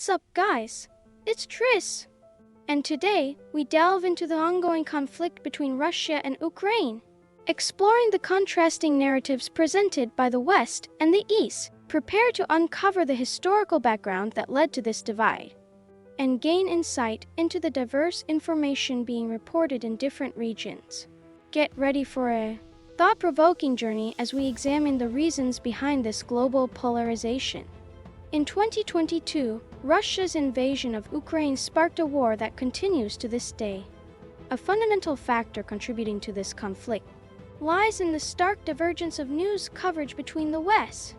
What's up, guys? It's Tris. And today, we delve into the ongoing conflict between Russia and Ukraine, exploring the contrasting narratives presented by the West and the East. Prepare to uncover the historical background that led to this divide, and gain insight into the diverse information being reported in different regions. Get ready for a thought-provoking journey as we examine the reasons behind this global polarization. In 2022, Russia's invasion of Ukraine sparked a war that continues to this day. A fundamental factor contributing to this conflict lies in the stark divergence of news coverage between the West,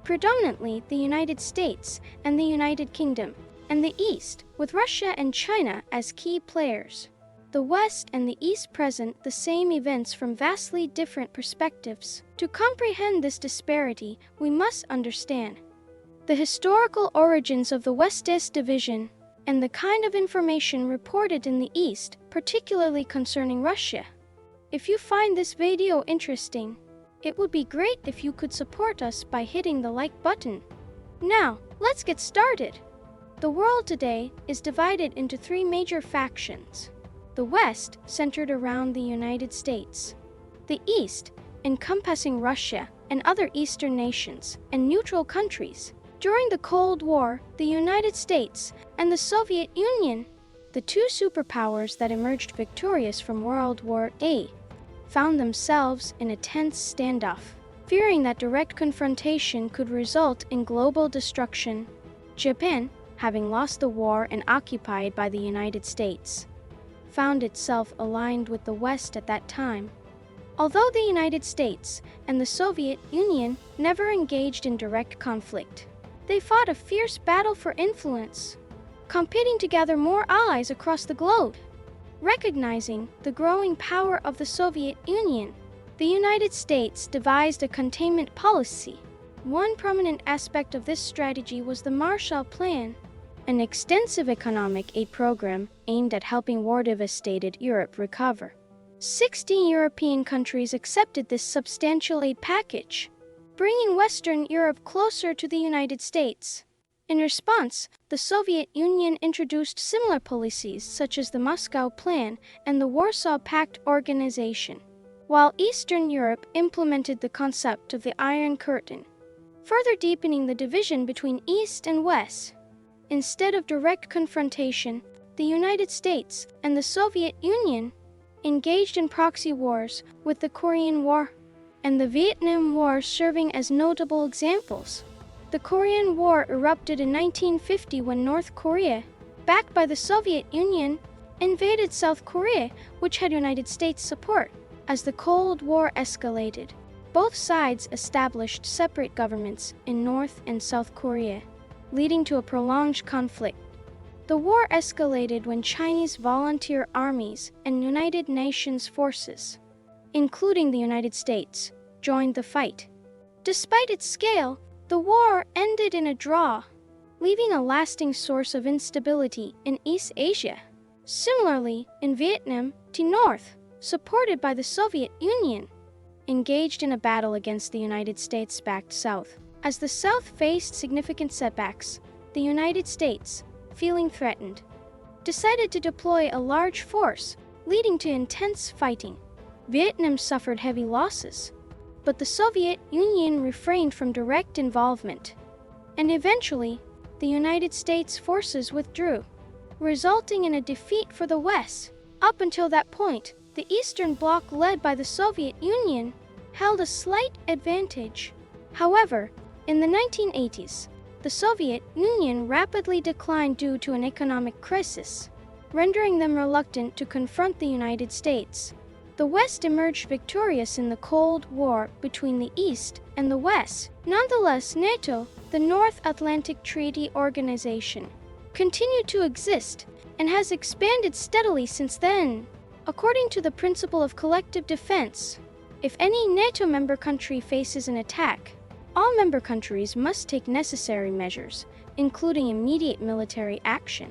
predominantly the United States and the United Kingdom, and the East, with Russia and China as key players. The West and the East present the same events from vastly different perspectives. To comprehend this disparity, we must understand the historical origins of the West-East division and the kind of information reported in the East, particularly concerning Russia. If you find this video interesting, it would be great if you could support us by hitting the like button. Now, let's get started. The world today is divided into three major factions. The West, centered around the United States. The East, encompassing Russia and other Eastern nations and neutral countries. During the Cold War, the United States and the Soviet Union, the two superpowers that emerged victorious from World War I, found themselves in a tense standoff, fearing that direct confrontation could result in global destruction. Japan, having lost the war and occupied by the United States, found itself aligned with the West at that time. Although the United States and the Soviet Union never engaged in direct conflict, they fought a fierce battle for influence, competing to gather more allies across the globe. Recognizing the growing power of the Soviet Union, the United States devised a containment policy. One prominent aspect of this strategy was the Marshall Plan, an extensive economic aid program aimed at helping war-devastated Europe recover. 16 European countries accepted this substantial aid package, bringing Western Europe closer to the United States. In response, the Soviet Union introduced similar policies such as the Moscow Plan and the Warsaw Pact organization, while Eastern Europe implemented the concept of the Iron Curtain, further deepening the division between East and West. Instead of direct confrontation, the United States and the Soviet Union engaged in proxy wars, with the Korean War and the Vietnam War serving as notable examples. The Korean War erupted in 1950 when North Korea, backed by the Soviet Union, invaded South Korea, which had United States support. As the Cold War escalated, both sides established separate governments in North and South Korea, leading to a prolonged conflict. The war escalated when Chinese volunteer armies and United Nations forces, including the United States, joined the fight. Despite its scale, the war ended in a draw, leaving a lasting source of instability in East Asia. Similarly, in Vietnam, the North, supported by the Soviet Union, engaged in a battle against the United States-backed South. As the South faced significant setbacks, the United States, feeling threatened, decided to deploy a large force, leading to intense fighting. Vietnam suffered heavy losses, but the Soviet Union refrained from direct involvement, and eventually, the United States forces withdrew, resulting in a defeat for the West. Up until that point, the Eastern Bloc led by the Soviet Union held a slight advantage. However, in the 1980s, the Soviet Union rapidly declined due to an economic crisis, rendering them reluctant to confront the United States. The West emerged victorious in the Cold War between the East and the West. Nonetheless, NATO, the North Atlantic Treaty Organization, continued to exist and has expanded steadily since then. According to the principle of collective defense, if any NATO member country faces an attack, all member countries must take necessary measures, including immediate military action.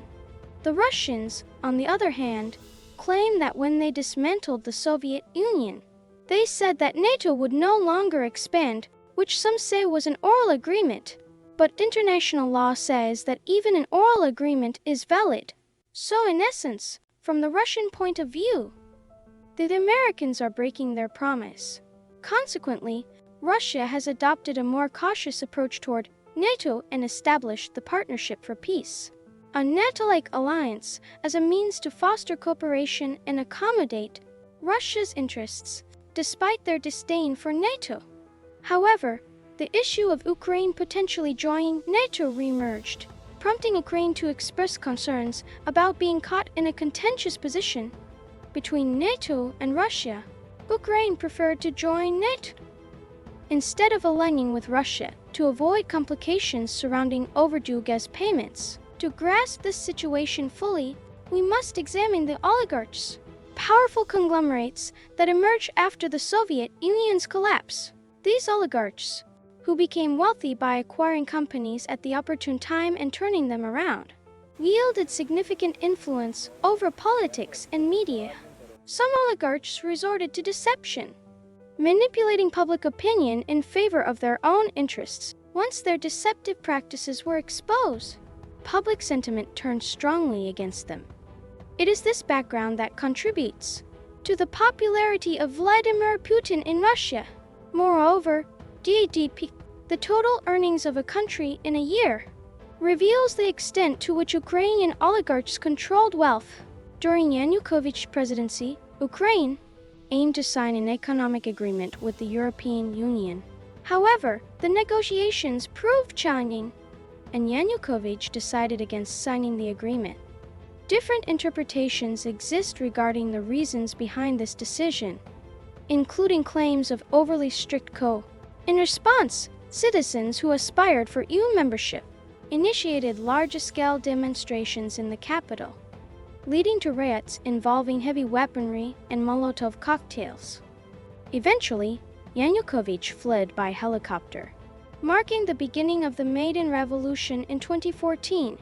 The Russians, on the other hand, claim that when they dismantled the Soviet Union, they said that NATO would no longer expand, which some say was an oral agreement. But international law says that even an oral agreement is valid. So in essence, from the Russian point of view, the Americans are breaking their promise. Consequently, Russia has adopted a more cautious approach toward NATO and established the Partnership for Peace, a NATO-like alliance as a means to foster cooperation and accommodate Russia's interests, despite their disdain for NATO. However, the issue of Ukraine potentially joining NATO reemerged, prompting Ukraine to express concerns about being caught in a contentious position between NATO and Russia. Ukraine preferred to join NATO instead of aligning with Russia to avoid complications surrounding overdue gas payments. To grasp this situation fully, we must examine the oligarchs, powerful conglomerates that emerged after the Soviet Union's collapse. These oligarchs, who became wealthy by acquiring companies at the opportune time and turning them around, wielded significant influence over politics and media. Some oligarchs resorted to deception, manipulating public opinion in favor of their own interests. Once their deceptive practices were exposed, public sentiment turned strongly against them. It is this background that contributes to the popularity of Vladimir Putin in Russia. Moreover, GDP, the total earnings of a country in a year, reveals the extent to which Ukrainian oligarchs controlled wealth. During Yanukovych's presidency, Ukraine aimed to sign an economic agreement with the European Union. However, the negotiations proved challenging, and Yanukovych decided against signing the agreement. Different interpretations exist regarding the reasons behind this decision, including claims of overly strict co. In response, citizens who aspired for EU membership initiated large-scale demonstrations in the capital, leading to riots involving heavy weaponry and Molotov cocktails. Eventually, Yanukovych fled by helicopter, marking the beginning of the Maidan Revolution in 2014.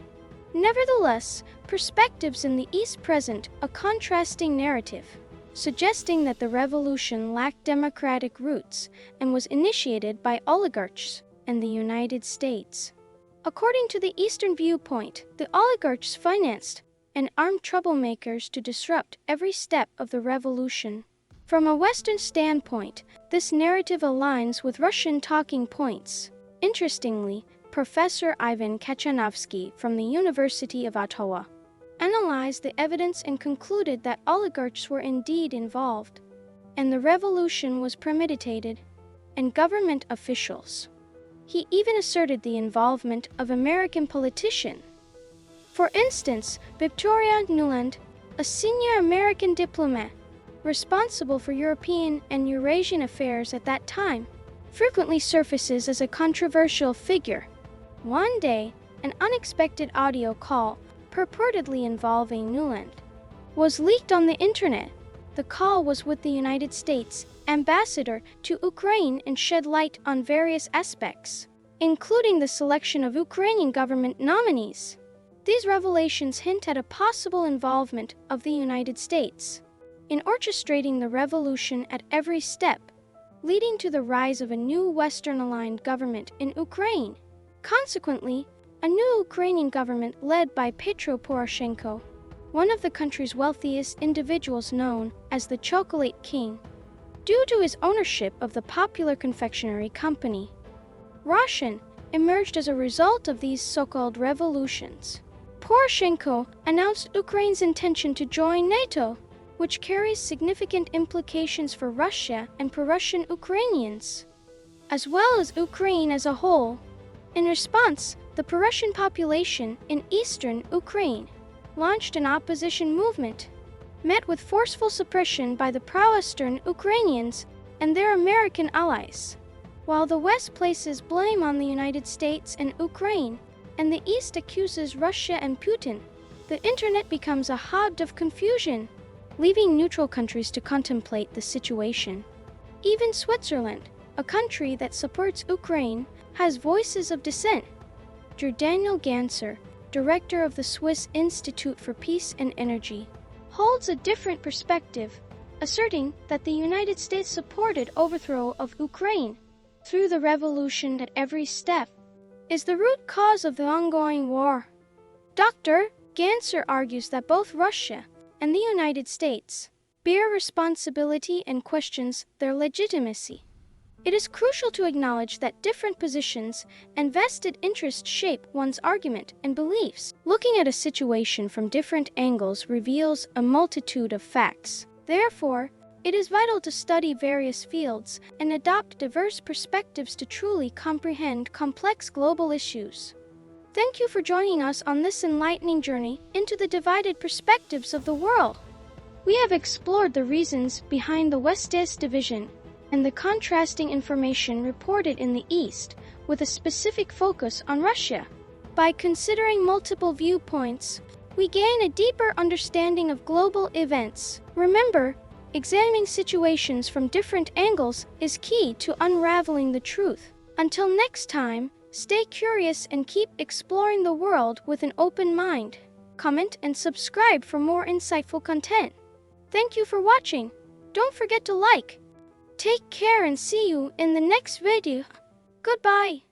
Nevertheless, perspectives in the East present a contrasting narrative, suggesting that the revolution lacked democratic roots and was initiated by oligarchs and the United States. According to the Eastern viewpoint, the oligarchs financed and armed troublemakers to disrupt every step of the revolution. From a Western standpoint, this narrative aligns with Russian talking points. Interestingly, Professor Ivan Kachanovsky from the University of Ottawa analyzed the evidence and concluded that oligarchs were indeed involved, and the revolution was premeditated, and government officials. He even asserted the involvement of American politicians. For instance, Victoria Nuland, a senior American diplomat responsible for European and Eurasian affairs at that time, frequently surfaces as a controversial figure. One day, an unexpected audio call, purportedly involving Nuland, was leaked on the internet. The call was with the United States ambassador to Ukraine and shed light on various aspects, including the selection of Ukrainian government nominees. These revelations hint at a possible involvement of the United States in orchestrating the revolution at every step, leading to the rise of a new Western-aligned government in Ukraine. Consequently, a new Ukrainian government led by Petro Poroshenko, one of the country's wealthiest individuals known as the Chocolate King, due to his ownership of the popular confectionery company Russian, emerged as a result of these so-called revolutions. Poroshenko announced Ukraine's intention to join NATO, which carries significant implications for Russia and pro-Russian Ukrainians, as well as Ukraine as a whole. In response, the pro-Russian population in eastern Ukraine launched an opposition movement, met with forceful suppression by the pro-Western Ukrainians and their American allies. While the West places blame on the United States and Ukraine, and the East accuses Russia and Putin, the internet becomes a hub of confusion, leaving neutral countries to contemplate the situation. Even Switzerland, a country that supports Ukraine, has voices of dissent. Daniel Ganser, director of the Swiss Institute for Peace and Energy, holds a different perspective, asserting that the United States supported overthrow of Ukraine through the revolution at every step. is the root cause of the ongoing war. Dr. Ganser argues that both Russia and the United States bear responsibility and questions their legitimacy. It is crucial to acknowledge that different positions and vested interests shape one's argument and beliefs. Looking at a situation from different angles reveals a multitude of facts. Therefore, it is vital to study various fields and adopt diverse perspectives to truly comprehend complex global issues. Thank you for joining us on this enlightening journey into the divided perspectives of the world. We have explored the reasons behind the West-East division and the contrasting information reported in the East, with a specific focus on Russia. By considering multiple viewpoints, we gain a deeper understanding of global events. Remember, examining situations from different angles is key to unraveling the truth. Until next time, stay curious and keep exploring the world with an open mind. Comment and subscribe for more insightful content. Thank you for watching. Don't forget to like. Take care and see you in the next video. Goodbye.